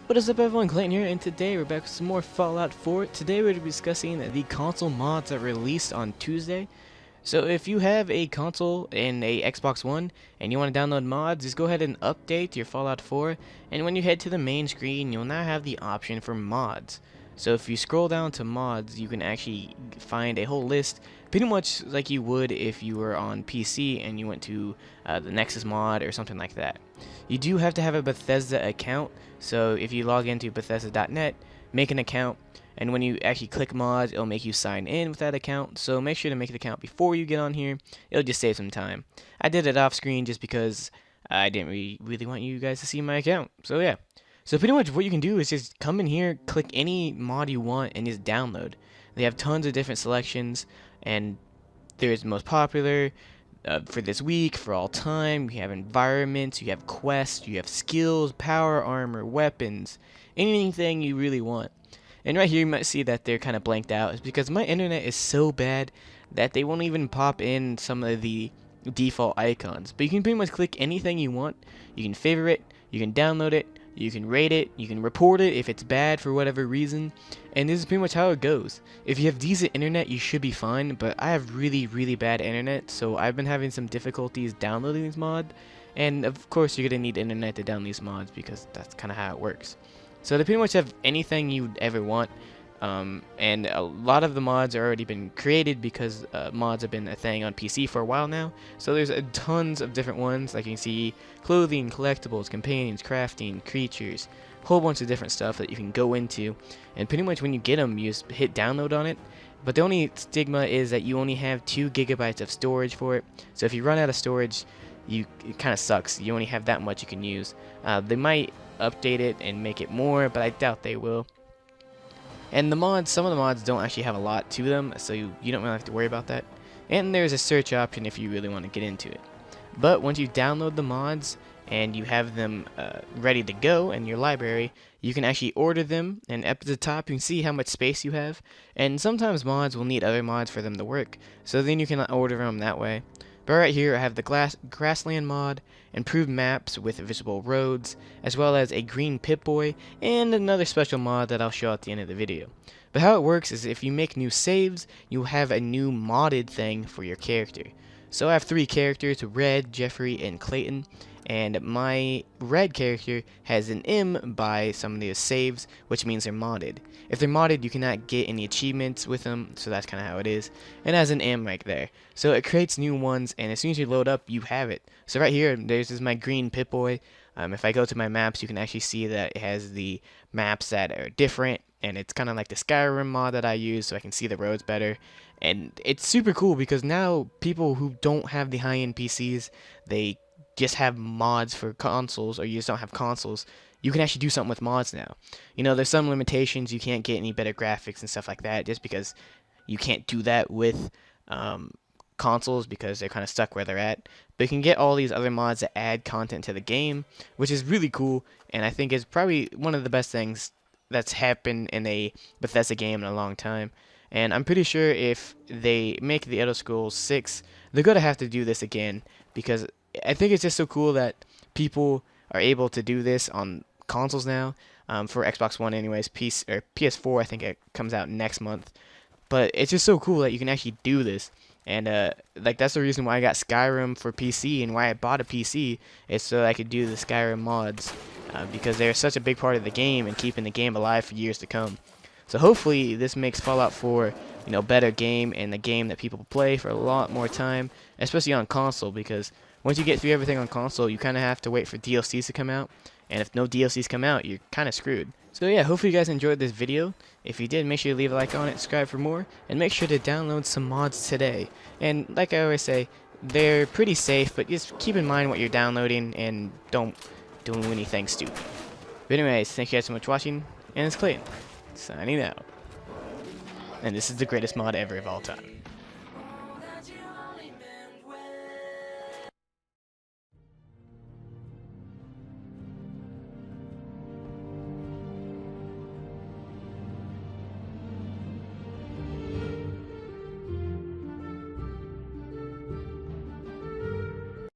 What is up everyone, Clayton here, and today we're back with some more Fallout 4. Today we're going to be discussing the console mods that released on Tuesday. So if you have a console and a Xbox One and you want to download mods, just go ahead and update your Fallout 4, and when you head to the main screen you'll now have the option for mods. So if you scroll down to mods, you can actually find a whole list, pretty much like you would if you were on PC and you went to the Nexus mod or something like that. You do have to have a Bethesda account, so if you log into Bethesda.net, make an account, and when you actually click mods, it'll make you sign in with that account, so make sure to make an account before you get on here. It'll just save some time. I did it off screen just because I didn't really want you guys to see my account, so yeah. So pretty much what you can do is just come in here, click any mod you want, and just download. They have tons of different selections, and there's the most popular for this week, for all time. You have environments, you have quests, you have skills, power armor, weapons, anything you really want. And right here you might see that they're kind of blanked out. It's because my internet is so bad that they won't even pop in some of the default icons. But you can pretty much click anything you want. You can favorite, you can download it, you can rate it, you can report it if it's bad for whatever reason, and this is pretty much how it goes. If you have decent internet, you should be fine, but I have really bad internet, so I've been having some difficulties downloading these mods, and of course you're going to need internet to download these mods because that's kind of how it works. So they pretty much have anything you'd ever want. And a lot of the mods are already been created because mods have been a thing on PC for a while now. So there's tons of different ones, like you can see clothing, collectibles, companions, crafting, creatures, a whole bunch of different stuff that you can go into. And pretty much when you get them, you just hit download on it. But the only stigma is that you only have 2 gigabytes of storage for it. So if you run out of storage, it kind of sucks. You only have that much you can use. They might update it and make it more, but I doubt they will. And the mods, some of the mods don't actually have a lot to them, so you don't really have to worry about that. And there's a search option if you really want to get into it. But once you download the mods and you have them ready to go in your library, you can actually order them, and up at the top you can see how much space you have. And sometimes mods will need other mods for them to work, so then you can order them that way. But right here I have the grassland mod, improved maps with visible roads, as well as a green Pip-Boy, and another special mod that I'll show at the end of the video. But how it works is if you make new saves, you'll have a new modded thing for your character. So I have 3 characters, Red, Jeffrey, and Clayton, and my Red character has an M by some of the saves, which means they're modded. If they're modded, you cannot get any achievements with them, so that's kind of how it is. And it has an M right there. So it creates new ones, and as soon as you load up, you have it. So right here, there's my green Pip-Boy. If I go to my maps, you can actually see that it has the maps that are different, and it's kind of like the Skyrim mod that I use, so I can see the roads better. And it's super cool because now people who don't have the high-end PCs, they just have mods for consoles, or you just don't have consoles, you can actually do something with mods now. You know, there's some limitations. You can't get any better graphics and stuff like that just because you can't do that with consoles because they're kind of stuck where they're at. But you can get all these other mods that add content to the game, which is really cool, and I think is probably one of the best things that's happened in a Bethesda game in a long time. And I'm pretty sure if they make the Elder Scrolls 6, they're going to have to do this again, because I think it's just so cool that people are able to do this on consoles now, for Xbox One anyways. PS4 I think it comes out next month. But it's just so cool that you can actually do this. And like that's the reason why I got Skyrim for PC, and why I bought a PC is so I could do the Skyrim mods, because they're such a big part of the game and keeping the game alive for years to come. So hopefully this makes Fallout 4, better game, and a game that people play for a lot more time, especially on console, because once you get through everything on console, you kind of have to wait for DLCs to come out, and if no DLCs come out, you're kind of screwed. So yeah, hopefully you guys enjoyed this video. If you did, make sure you leave a like on it, subscribe for more, and make sure to download some mods today. And like I always say, they're pretty safe, but just keep in mind what you're downloading and don't do anything stupid. But anyways, thank you guys so much for watching, and it's Clayton, signing out. And this is the greatest mod ever of all time.